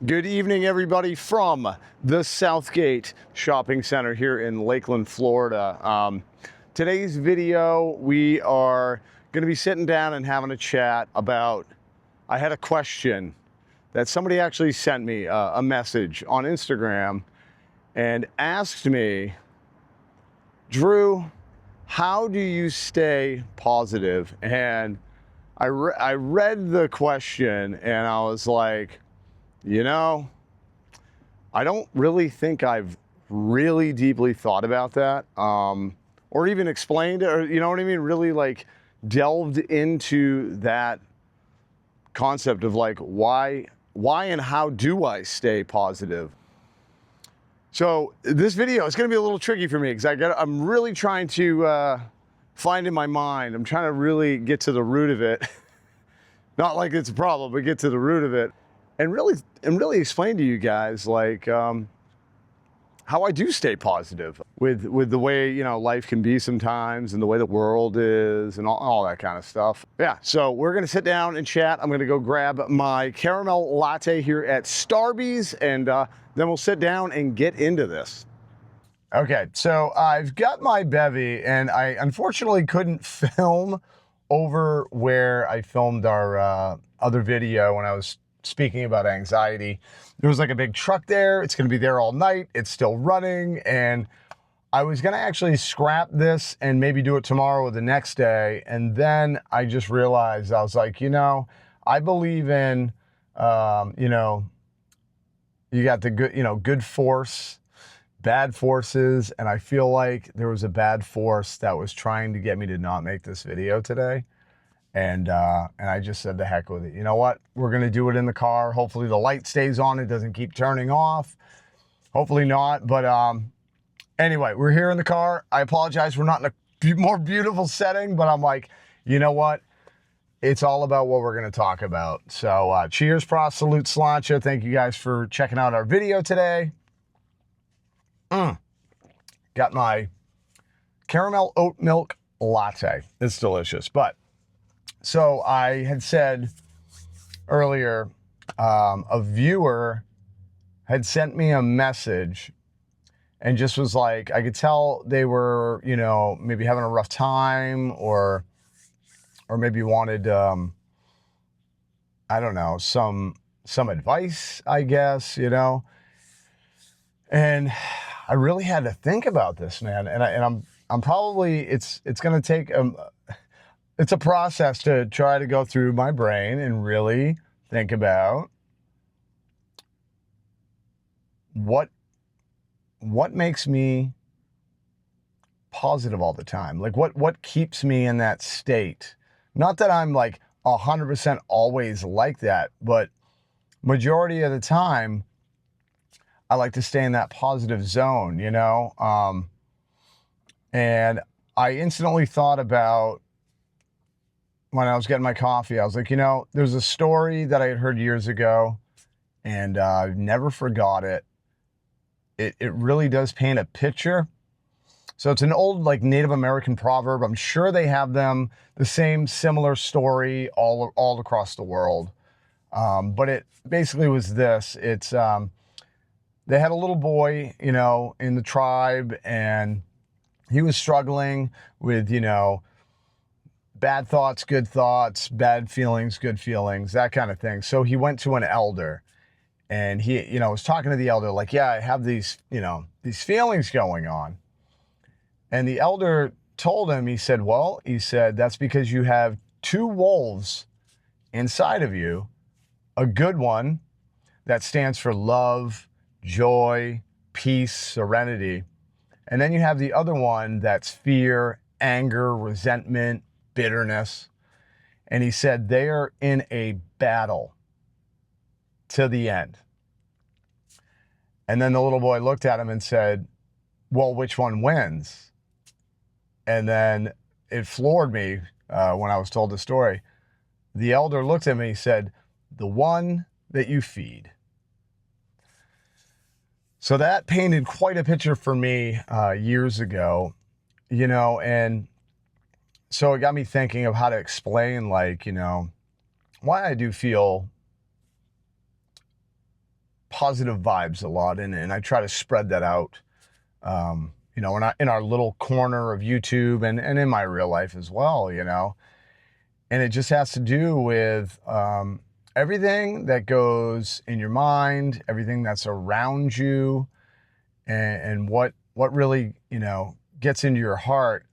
Good evening, everybody, from the Southgate Shopping Center here in Lakeland, Florida. Today's video, we are going to be sitting down and having a chat about, I had a question that somebody actually sent me a message on Instagram and asked me, Drew, how do you stay positive? And I read the question and I was like, you know, I don't really think I've really deeply thought about that, or even explained it, or you know what I mean? Really like delved into that concept of like why and how do I stay positive? So this video is going to be a little tricky for me because I'm really trying to find in my mind. I'm trying to really get to the root of it. Not like it's a problem, but get to the root of it. And really explain to you guys like how I do stay positive with the way, you know, life can be sometimes and the way the world is and all that kind of stuff. Yeah, so we're gonna sit down and chat. I'm gonna go grab my caramel latte here at Starbucks and then we'll sit down and get into this. Okay, so I've got my bevy and I unfortunately couldn't film over where I filmed our other video when I was speaking about anxiety. There was like a big truck there. It's going to be there all night. It's still running. And I was going to actually scrap this and maybe do it tomorrow or the next day. And then I just realized, I was like, you know, I believe in, you know, you got the good, you know, good force, bad forces. And I feel like there was a bad force that was trying to get me to not make this video today. And I just said the heck with it. You know what? We're going to do it in the car. Hopefully the light stays on. It doesn't keep turning off. Hopefully not. But anyway, we're here in the car. I apologize. We're not in a more beautiful setting, but I'm like, you know what? It's all about what we're going to talk about. So cheers, pros, salute, sláinte. Thank you guys for checking out our video today. Got my caramel oat milk latte. It's delicious. But so I had said earlier, a viewer had sent me a message and just was like, I could tell they were, you know, maybe having a rough time or maybe wanted, I don't know, some advice, I guess, you know. And I really had to think about this, man. And I'm probably, it's going to take, it's a process to try to go through my brain and really think about what makes me positive all the time. Like what keeps me in that state. Not that I'm like 100% always like that, but majority of the time, I like to stay in that positive zone, you know? And I instantly thought about when I was getting my coffee, I was like, you know, there's a story that I had heard years ago and I've never forgot it. It really does paint a picture. So it's an old like Native American proverb. I'm sure they have them, the same similar story all across the world. But it basically was this. It's, they had a little boy, you know, in the tribe and he was struggling with, you know, bad thoughts, good thoughts, bad feelings, good feelings, that kind of thing. So he went to an elder and he, you know, was talking to the elder like, yeah, I have these, you know, these feelings going on. And the elder told him, he said, well, he said, that's because you have two wolves inside of you, a good one that stands for love, joy, peace, serenity. And then you have the other one that's fear, anger, resentment, bitterness. And he said they are in a battle to the end. And then the little boy looked at him and said, well, which one wins? And then it floored me when I was told the story. The elder looked at me and said, the one that you feed. So that painted quite a picture for me years ago, you know, and so it got me thinking of how to explain, like, you know, why I do feel positive vibes a lot, and I try to spread that out, you know, in our little corner of YouTube and in my real life as well, you know. And it just has to do with everything that goes in your mind, everything that's around you, and what really, you know, gets into your heart.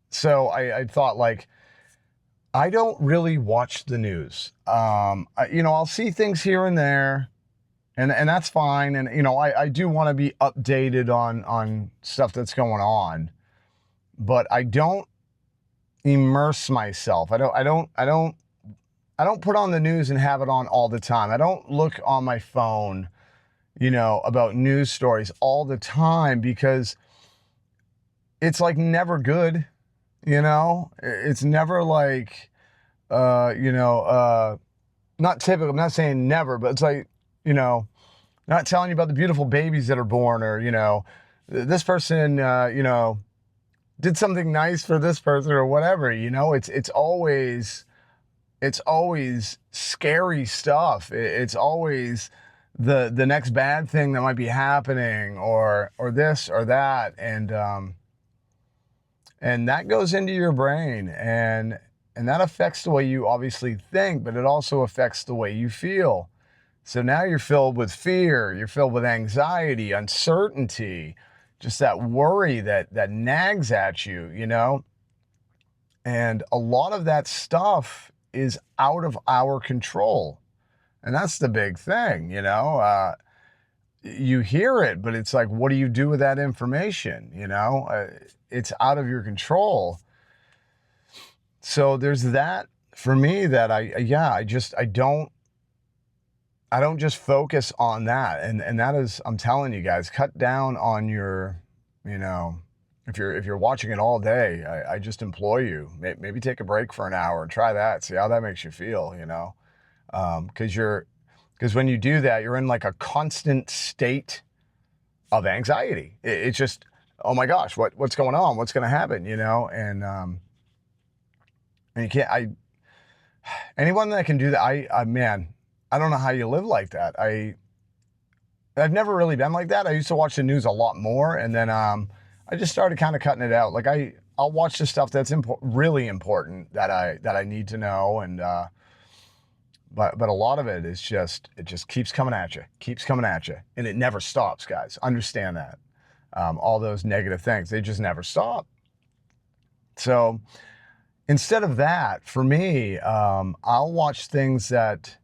So I thought, like, I don't really watch the news. You know, I'll see things here and there, and that's fine. And, you know, I do want to be updated on stuff that's going on, but I don't immerse myself. I don't put on the news and have it on all the time. I don't look on my phone, you know, about news stories all the time, because it's like never good, you know. It's never like, you know, not typical. I'm not saying never, but it's like, you know, not telling you about the beautiful babies that are born, or, you know, this person, you know, did something nice for this person or whatever, you know. It's always scary stuff. It's always the next bad thing that might be happening, or this or that, and that goes into your brain, and that affects the way you obviously think, but it also affects the way you feel. So now you're filled with fear, you're filled with anxiety, uncertainty, just that worry that nags at you, you know. And a lot of that stuff is out of our control. And that's the big thing, you know. You hear it, but it's like, what do you do with that information? You know, it's out of your control. So there's that for me, that I don't just focus on that. And that is, I'm telling you guys, cut down on your, you know, if you're watching it all day, I just implore you, maybe take a break for an hour and try that. See how that makes you feel, you know. Because when you do that, you're in like a constant state of anxiety. It's just, oh my gosh, what's going on? What's going to happen? You know, and you can't. Anyone that can do that, man, I don't know how you live like that. I've never really been like that. I used to watch the news a lot more, and then I just started kind of cutting it out. Like I'll watch the stuff that's really important that I need to know, and but a lot of it is just, it just keeps coming at you, and it never stops, guys. Understand that. All those negative things, they just never stop. So instead of that, for me, I'll watch things that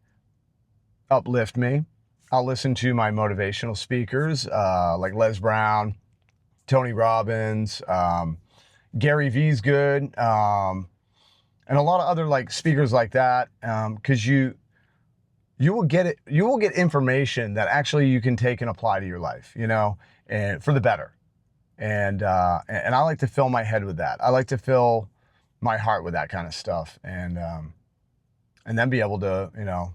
uplift me. I'll listen to my motivational speakers, like Les Brown, Tony Robbins, Gary Vee's good, and a lot of other like speakers like that, because you will get information that actually you can take and apply to your life, you know, and for the better. And I like to fill my head with that. I like to fill my heart with that kind of stuff, and then be able to, you know,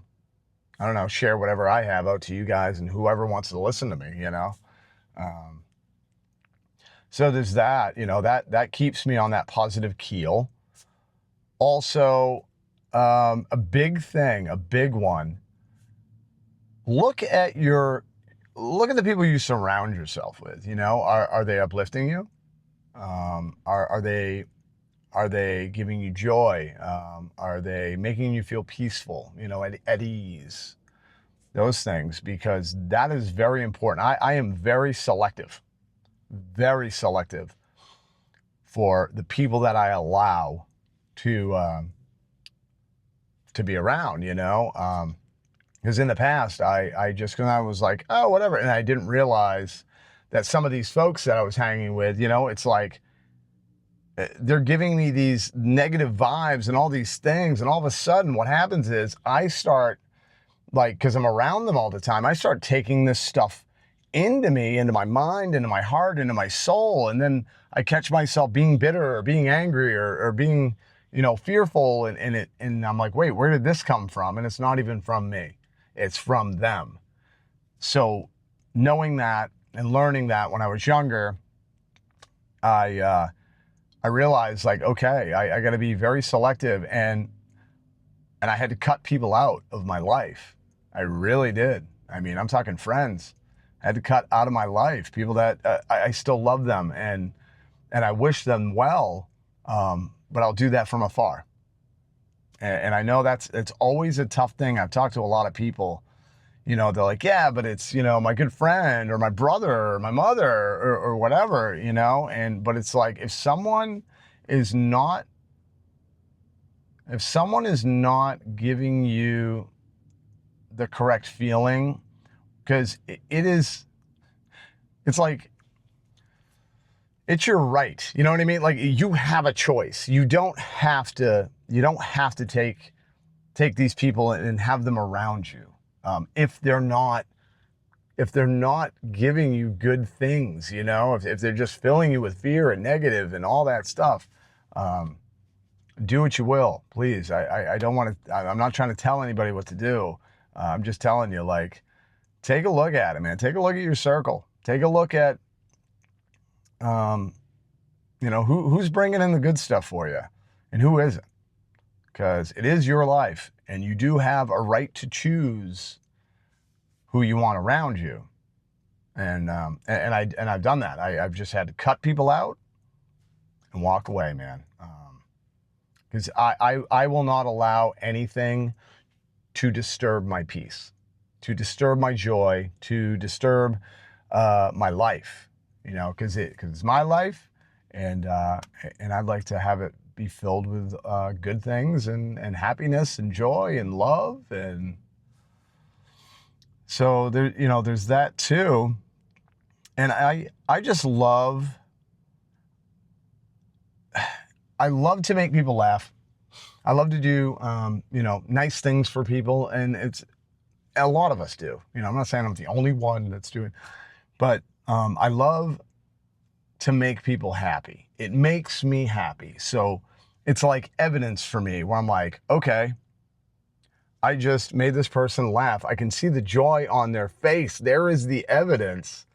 I don't know, share whatever I have out to you guys and whoever wants to listen to me, you know. So there's that, you know, that keeps me on that positive keel. Also, a big one, look at the people you surround yourself with, you know. Are they uplifting you? Are they giving you joy? Are they making you feel peaceful, you know, at ease? Those things, because that is very important. I am very selective for the people that I allow to be around, you know. Because in the past, I just kind of was like, oh, whatever. And I didn't realize that some of these folks that I was hanging with, you know, it's like, they're giving me these negative vibes and all these things. And all of a sudden what happens is I start, like, because I'm around them all the time, I start taking this stuff into me, into my mind, into my heart, into my soul. And then I catch myself being bitter or being angry or being, you know, fearful. And I'm like, wait, where did this come from? And it's not even from me. It's from them. So knowing that and learning that when I was younger, I realized, like, okay, I got to be very selective, and I had to cut people out of my life. I really did. I mean, I'm talking friends. I had to cut out of my life people that I still love them and I wish them well, but I'll do that from afar. And I know it's always a tough thing. I've talked to a lot of people, you know, they're like, yeah, but it's, you know, my good friend or my brother or my mother or whatever, you know, but it's like, if someone is not giving you the correct feeling, because it's like, it's your right. You know what I mean? Like, you have a choice. You don't have to take these people and have them around you. If they're not giving you good things, you know, if they're just filling you with fear and negative and all that stuff, do what you will, please. I don't want to, I'm not trying to tell anybody what to do. I'm just telling you, like, take a look at it, man. Take a look at your circle. Take a look at, you know, who's bringing in the good stuff for you and who isn't, because it is your life and you do have a right to choose who you want around you. And I've done that. I've just had to cut people out and walk away, man. Because I will not allow anything to disturb my peace, to disturb my joy, to disturb my life, you know, because it's my life, and I'd like to have it be filled with good things and happiness and joy and love. And so there, you know, there's that too. And I just love, I love to make people laugh. I love to do, you know, nice things for people. And it's, a lot of us do, you know, I'm not saying I'm the only one that's doing, but I love to make people happy. It makes me happy. So it's like evidence for me where I'm like, okay, I just made this person laugh. I can see the joy on their face. There is the evidence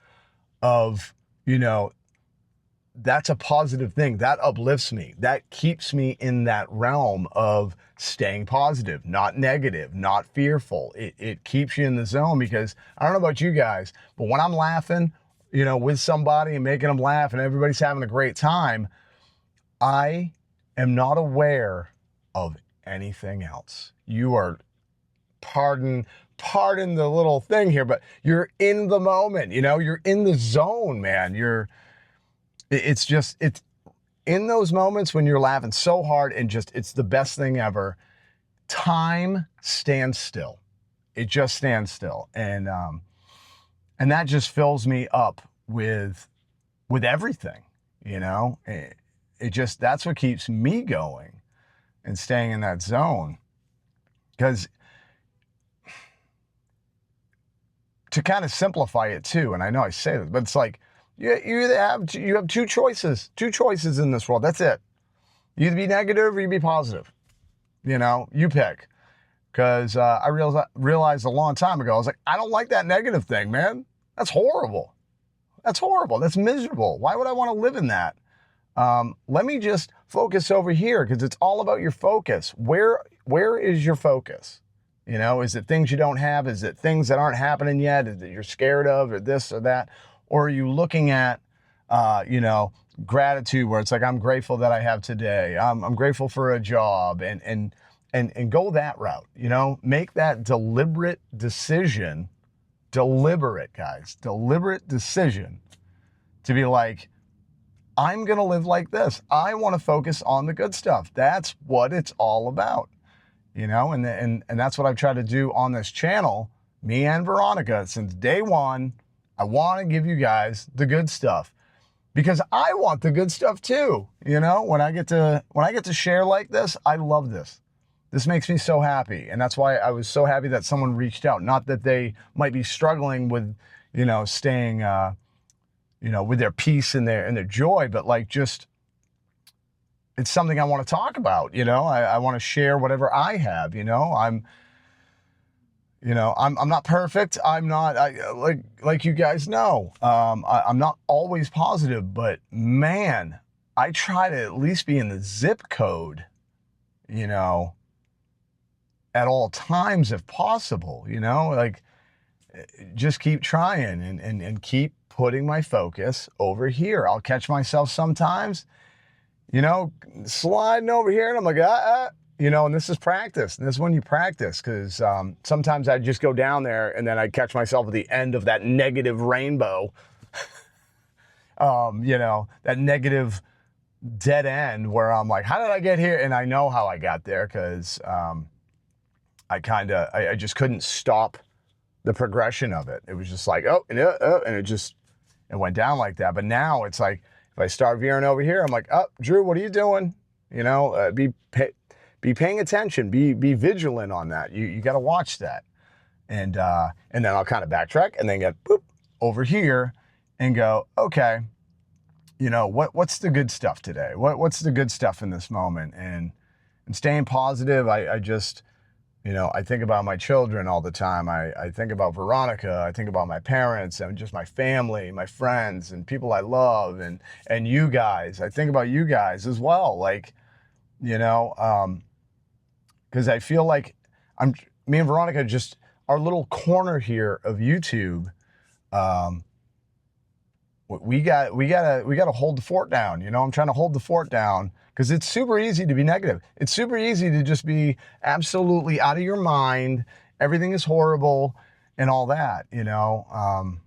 of, you know, that's a positive thing. That uplifts me. That keeps me in that realm of staying positive, not negative, not fearful. It keeps you in the zone, because I don't know about you guys, but when I'm laughing, you know, with somebody and making them laugh and everybody's having a great time, I am not aware of anything else. You are, pardon the little thing here, but you're in the moment, you know, you're in the zone, man. It's in those moments when you're laughing so hard and just, it's the best thing ever. Time stands still. It just stands still. And that just fills me up with everything, you know. It just, that's what keeps me going and staying in that zone. Because to kind of simplify it too, and I know I say this, but it's like, you either have two choices in this world. That's it. You either be negative or you be positive. You know, you pick. Because I realized a long time ago, I was like, I don't like that negative thing, man. That's horrible. That's horrible. That's miserable. Why would I want to live in that? Let me just focus over here, because it's all about your focus. Where is your focus? You know, is it things you don't have? Is it things that aren't happening yet? Is it you're scared of, or this or that? Or are you looking at, you know, gratitude, where it's like, I'm grateful that I have today. I'm grateful for a job, and go that route, you know, make that deliberate decision, guys, deliberate decision to be like, I'm going to live like this. I want to focus on the good stuff. That's what it's all about, you know, and that's what I've tried to do on this channel, me and Veronica, since day one. I want to give you guys the good stuff, because I want the good stuff too. You know, when I get to share like this, I love this. This makes me so happy. And that's why I was so happy that someone reached out. Not that they might be struggling with, you know, staying, you know, with their peace and their joy, but like, just, it's something I want to talk about. You know, I want to share whatever I have, you know. I'm not perfect. I'm not, like you guys know, I'm not always positive, but man, I try to at least be in the zip code, you know, at all times if possible, you know, like just keep trying and keep putting my focus over here. I'll catch myself sometimes, you know, sliding over here and I'm like, you know, and this is practice. And this is when you practice, because sometimes I'd just go down there and then I'd catch myself at the end of that negative rainbow, you know, that negative dead end where I'm like, how did I get here? And I know how I got there, because I just couldn't stop the progression of it. It was just like, and it went down like that. But now it's like, if I start veering over here, I'm like, Drew, what are you doing? You know, be paying attention, be vigilant on that. You got to watch that. And then I'll kind of backtrack and then get over here and go, okay, you know, what's the good stuff today? What's the good stuff in this moment? And staying positive. I just, you know, I think about my children all the time. I think about Veronica. I think about my parents and just my family, my friends, and people I love, and you guys. I think about you guys as well. Like, you know, because I feel like me and Veronica, just our little corner here of YouTube. We got to hold the fort down. You know, I'm trying to hold the fort down, because it's super easy to be negative. It's super easy to just be absolutely out of your mind. Everything is horrible and all that, you know.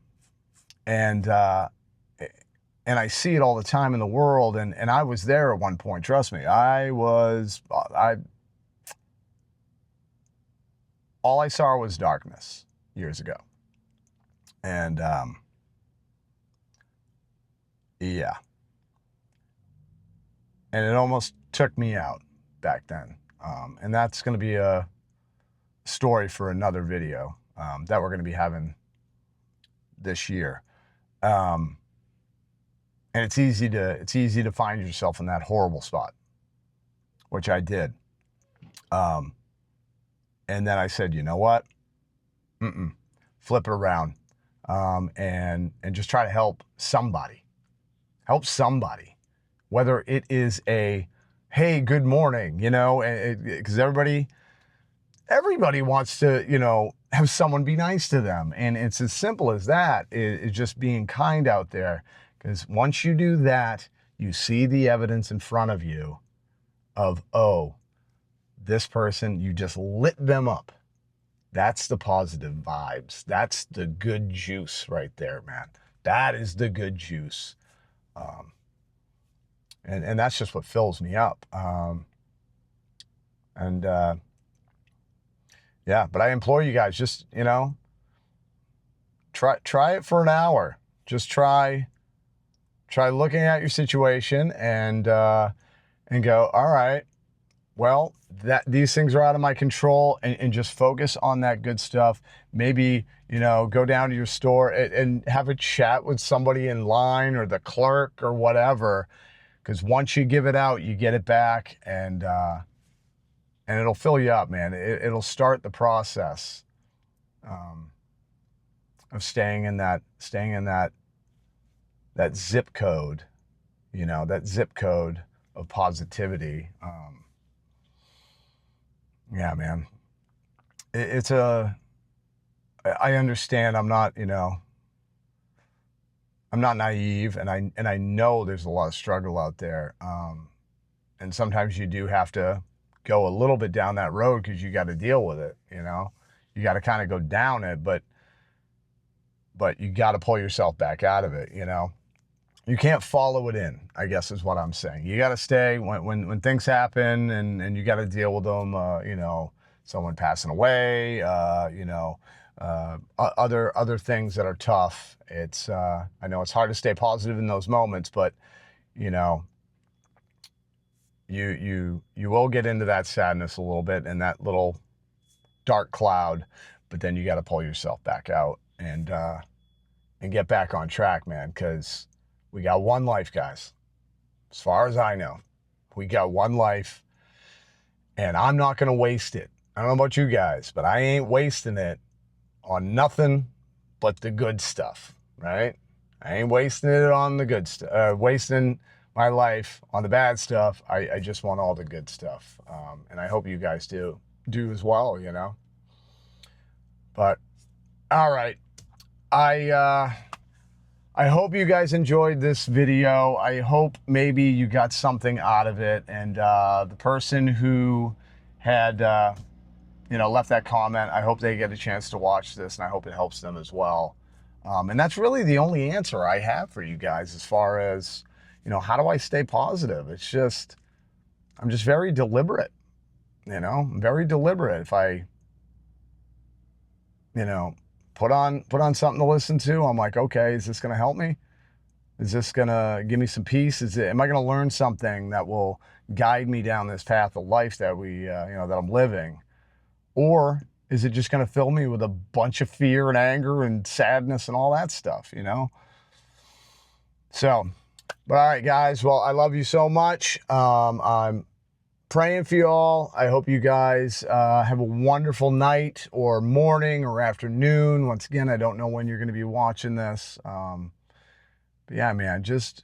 And I see it all the time in the world. And I was there at one point. Trust me, all I saw was darkness years ago. And, yeah. And it almost took me out back then. And that's going to be a story for another video that we're going to be having this year. And it's easy to find yourself in that horrible spot, which I did. And then I said, you know what? Flip it around, and just try to help somebody. Help somebody, whether it is a, hey, good morning, you know, because everybody wants to, you know, have someone be nice to them. And it's as simple as that. It's just being kind out there. Because once you do that, you see the evidence in front of you of, oh, this person, you just lit them up. That's the positive vibes. That's the good juice right there, man. That is the good juice. And that's just what fills me up. Yeah, but I implore you guys, just, you know, try it for an hour. Just try looking at your situation and go, all right, well, these things are out of my control, and just focus on that good stuff. Maybe, you know, go down to your store and have a chat with somebody in line or the clerk or whatever. Because once you give it out, you get it back, and it'll fill you up, man. It'll start the process of staying in that zip code, you know, that zip code of positivity. Yeah, man. I understand. I'm not, you know, I'm not naive, and I know there's a lot of struggle out there. And sometimes you do have to go a little bit down that road, because you got to deal with it, you know. You got to kind of go down it, but you got to pull yourself back out of it, you know. You can't follow it in, I guess is what I'm saying. You got to stay when things happen, and you got to deal with them, you know, someone passing away, you know, other things that are tough. It's I know it's hard to stay positive in those moments, but, you know, you will get into that sadness a little bit and that little dark cloud, but then you got to pull yourself back out and get back on track, man, because we got one life, guys. As far as I know, we got one life, and I'm not going to waste it. I don't know about you guys, but I ain't wasting it on nothing but the good stuff, right? I ain't wasting it on the good stuff, wasting my life on the bad stuff. I just want all the good stuff. And I hope you guys do. do as well, you know. But all right, I hope you guys enjoyed this video. I hope maybe you got something out of it. And the person who had, you know, left that comment, I hope they get a chance to watch this, and I hope it helps them as well. And that's really the only answer I have for you guys as far as, you know, how do I stay positive? It's just, I'm just very deliberate, you know, I'm very deliberate. If I, you know, put on something to listen to, I'm like, okay, is this going to help me? Is this going to give me some peace? Am I going to learn something that will guide me down this path of life that you know, that I'm living? Or is it just going to fill me with a bunch of fear and anger and sadness and all that stuff, you know? So, but all right, guys, well, I love you so much. I'm praying for you all. I hope you guys have a wonderful night or morning or afternoon. Once again, I don't know when you're going to be watching this. But yeah, man, just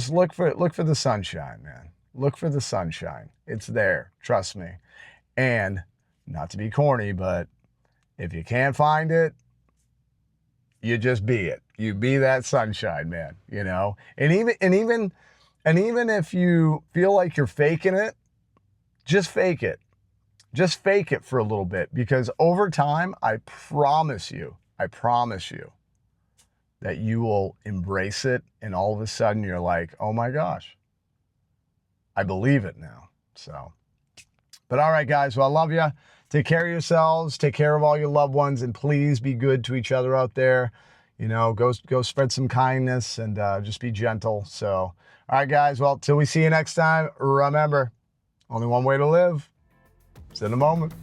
look for the sunshine, man. Look for the sunshine. It's there. Trust me. And not to be corny, but if you can't find it, you just be it. You be that sunshine, man, you know? And even if you feel like you're faking it, just fake it. Just fake it for a little bit, because over time, I promise you that you will embrace it, and all of a sudden you're like, oh my gosh, I believe it now. So, but all right, guys, well, I love you. Take care of yourselves, take care of all your loved ones, and please be good to each other out there. You know, go spread some kindness, and just be gentle. So, all right, guys, well, till we see you next time, remember, only one way to live. It's in the moment.